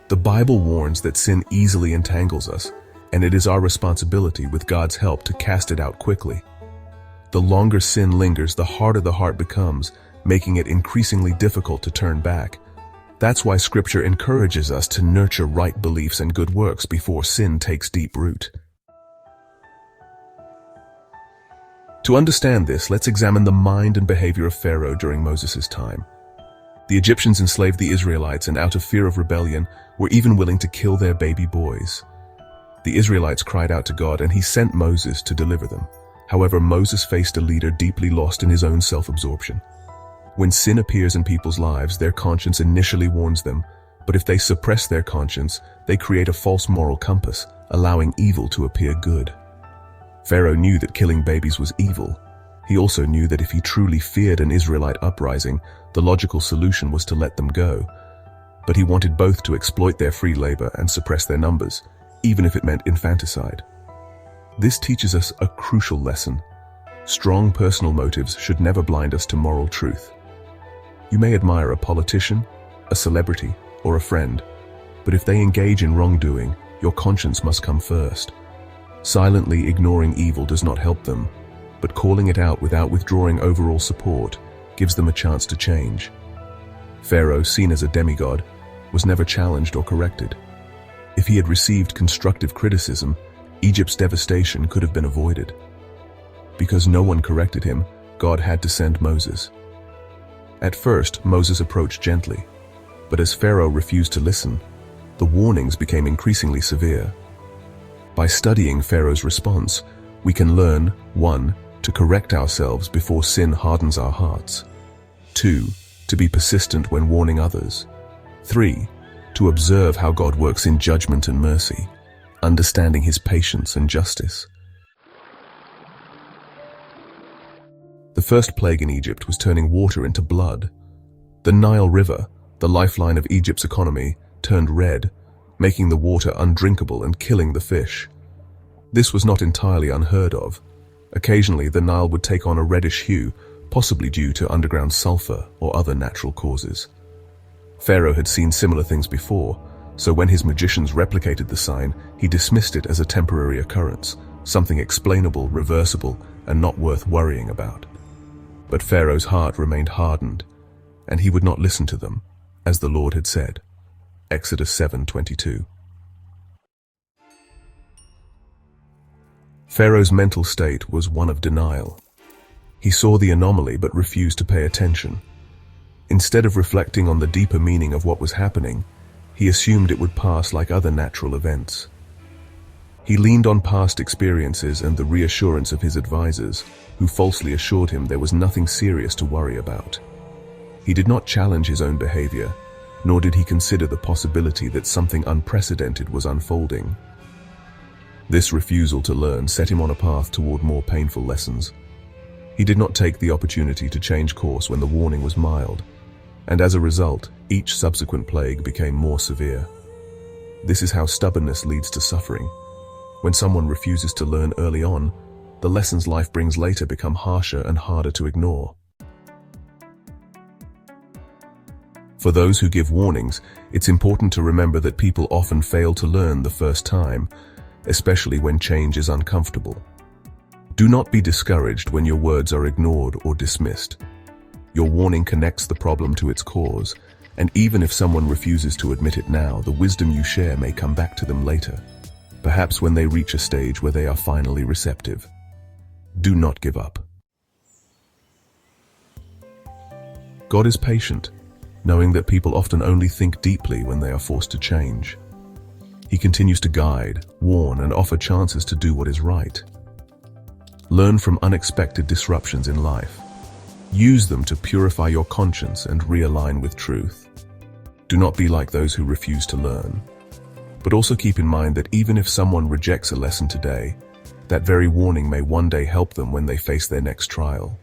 The Bible warns that sin easily entangles us, and it is our responsibility, with God's help, to cast it out quickly. The longer sin lingers, the harder the heart becomes, making it increasingly difficult to turn back. That's why Scripture encourages us to nurture right beliefs and good works before sin takes deep root. To understand this, let's examine the mind and behavior of Pharaoh during Moses' time. The Egyptians enslaved the Israelites, and out of fear of rebellion, were even willing to kill their baby boys. The Israelites cried out to God, and he sent Moses to deliver them. However, Moses faced a leader deeply lost in his own self-absorption. When sin appears in people's lives, their conscience initially warns them, but if they suppress their conscience, they create a false moral compass, allowing evil to appear good. Pharaoh knew that killing babies was evil. He also knew that if he truly feared an Israelite uprising, the logical solution was to let them go. But he wanted both to exploit their free labor and suppress their numbers, even if it meant infanticide. This teaches us a crucial lesson. Strong personal motives should never blind us to moral truth. You may admire a politician, a celebrity, or a friend, but if they engage in wrongdoing, your conscience must come first. Silently ignoring evil does not help them, but calling it out without withdrawing overall support gives them a chance to change. Pharaoh, seen as a demigod, was never challenged or corrected. If he had received constructive criticism, Egypt's devastation could have been avoided. Because no one corrected him, God had to send Moses. At first, Moses approached gently, but as Pharaoh refused to listen, the warnings became increasingly severe. By studying Pharaoh's response, we can learn 1. To correct ourselves before sin hardens our hearts. 2. To be persistent when warning others. 3. To observe how God works in judgment and mercy, understanding his patience and justice. The first plague in Egypt was turning water into blood. The Nile River, the lifeline of Egypt's economy, turned red, making the water undrinkable and killing the fish. This was not entirely unheard of. Occasionally, the Nile would take on a reddish hue, possibly due to underground sulfur or other natural causes. Pharaoh had seen similar things before, so when his magicians replicated the sign, he dismissed it as a temporary occurrence, something explainable, reversible, and not worth worrying about. But Pharaoh's heart remained hardened, and he would not listen to them, as the Lord had said. Exodus 7:22. Pharaoh's mental state was one of denial. He saw the anomaly but refused to pay attention. Instead of reflecting on the deeper meaning of what was happening, he assumed it would pass like other natural events. He leaned on past experiences and the reassurance of his advisors, who falsely assured him there was nothing serious to worry about. He did not challenge his own behavior, nor did he consider the possibility that something unprecedented was unfolding. This refusal to learn set him on a path toward more painful lessons. He did not take the opportunity to change course when the warning was mild, and as a result, each subsequent plague became more severe. This is how stubbornness leads to suffering. When someone refuses to learn early on, the lessons life brings later become harsher and harder to ignore. For those who give warnings, it's important to remember that people often fail to learn the first time, especially when change is uncomfortable. Do not be discouraged when your words are ignored or dismissed. Your warning connects the problem to its cause, and even if someone refuses to admit it now, the wisdom you share may come back to them later, perhaps when they reach a stage where they are finally receptive. Do not give up. God is patient, knowing that people often only think deeply when they are forced to change. He continues to guide, warn, and offer chances to do what is right. Learn from unexpected disruptions in life. Use them to purify your conscience and realign with truth. Do not be like those who refuse to learn. But also keep in mind that even if someone rejects a lesson today, that very warning may one day help them when they face their next trial.